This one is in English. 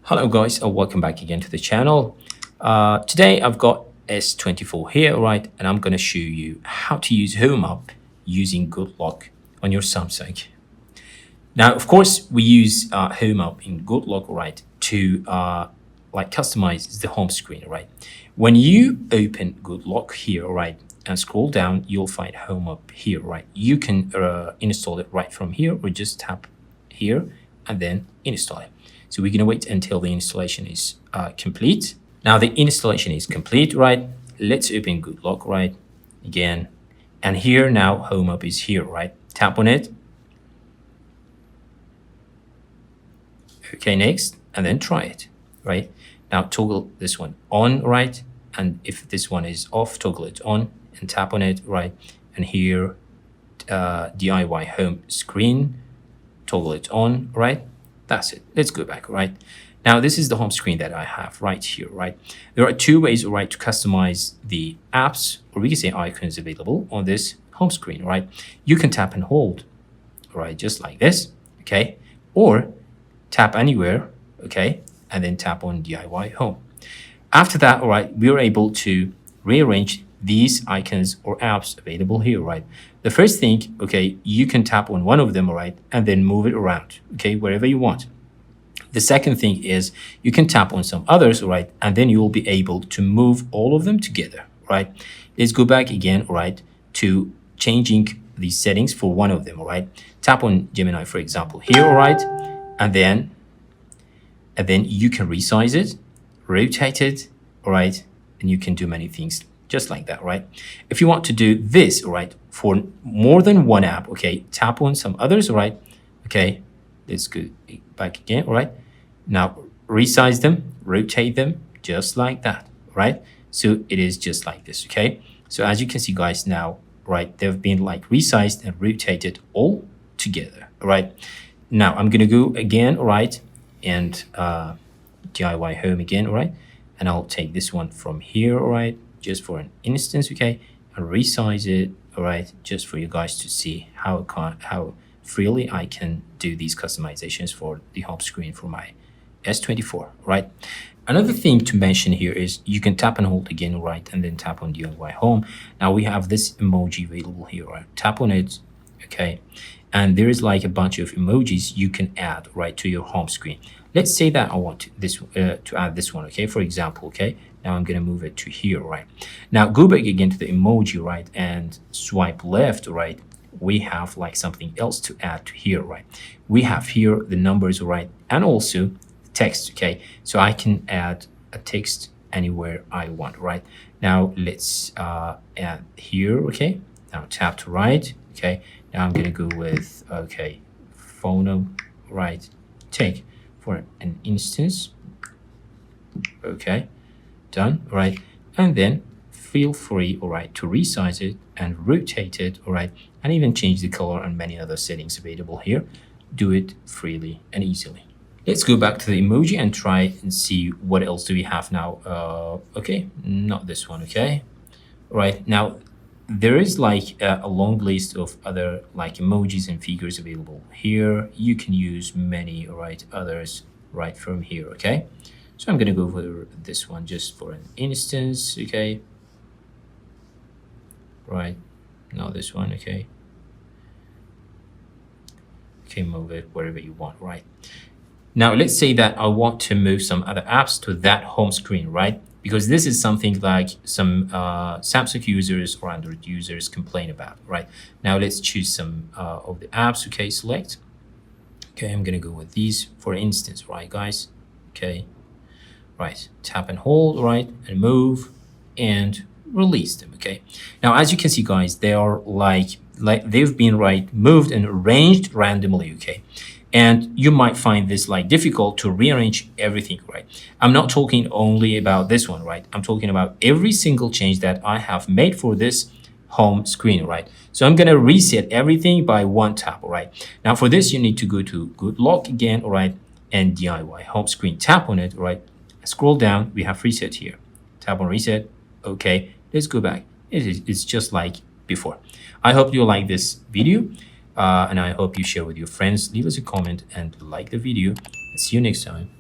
Hello guys, welcome back again to the channel. Today I've got S24 here, right? And I'm gonna show you how to use Home Up using goodlock on your Samsung. Now, of course, we use Home Up in goodlock, right, to like customize the home screen, right? When you open goodlock here, right, and scroll down, you'll find Home Up here, right? You can install it right from here, or just tap here and then install it. So we're gonna wait until the installation is complete. Now the installation is complete, right? Let's open goodlock, right? Again, and here now Home Up is here, right? Tap on it. Okay, next, and then try it, right? Now toggle this one on, right? And if this one is off, toggle it on and tap on it, right? And here, DIY home screen, toggle it on, right? That's it. Let's go back, right? Now, this is the home screen that I have right here, right? There are two ways, right, to customize the apps, or we can say icons available on this home screen, right? You can tap and hold, right, just like this, okay? Or tap anywhere, okay? And then tap on DIY home. After that, all right, we are able to rearrange these icons or apps available here, right? The first thing, okay, you can tap on one of them, all right, and then move it around, okay, wherever you want. The second thing is you can tap on some others, all right, and then you will be able to move all of them together, right? Let's go back again, all right, to changing the settings for one of them, all right? Tap on Gemini, for example, here, all right, and then you can resize it, rotate it, all right, and you can do many things just like that, right? If you want to do this, all right, for more than one app, okay, tap on some others, all right, okay, let's go back again, all right? Now resize them, rotate them just like that, right? So it is just like this, okay? So as you can see, guys, now, right, they've been like resized and rotated all together, all right? Now I'm gonna go again, all right, and DIY home again, all right? And I'll take this one from here, all right, just for an instance, okay, and resize it, all right, just for you guys to see how freely I can do these customizations for the home screen for my S24, right? Another thing to mention here is you can tap and hold again, right, and then tap on DIY home. Now we have this emoji available here, right? Tap on it, okay, and there is like a bunch of emojis you can add right to your home screen. Let's say that I want this to add this one, okay, for example, okay. Now I'm gonna move it to here, right? Now go back again to the emoji, right, and swipe left, right? We have like something else to add to here, right? We have here the numbers, right, and also text, okay? So I can add a text anywhere I want, right? Now let's add here, okay? Now tap to right, okay? Now I'm gonna go with, okay, phono, right, take for an instance, okay, done, all right? And then feel free, all right, to resize it and rotate it, all right, and even change the color and many other settings available here. Do it freely and easily. Let's go back to the emoji and try and see what else do we have now. Okay, not this one, okay? All right, now there is like a long list of other like emojis and figures available here. You can use many, all right, others right from here, okay? So I'm gonna go for this one just for an instance, okay? Right, now this one, okay? Okay, move it wherever you want, right? Now let's say that I want to move some other apps to that home screen, right? Because this is something like some Samsung users or Android users complain about, right? Now let's choose some of the apps, okay, select. Okay, I'm gonna go with these for instance, right, guys? Okay, right, tap and hold, right, and move and release them, okay? Now, as you can see, guys, they are like they've been right moved and arranged randomly, okay? And you might find this like difficult to rearrange everything, right? I'm not talking only about this one, right? I'm talking about every single change that I have made for this home screen, right? So I'm gonna reset everything by one tap, all right? Now for this, you need to go to goodlock again, all right? And DIY home screen, tap on it, all right? Scroll down, we have reset here. Tap on reset, okay. Let's go back. It's just like before. I hope you like this video and I hope you share with your friends. Leave us a comment and like the video. See you next time.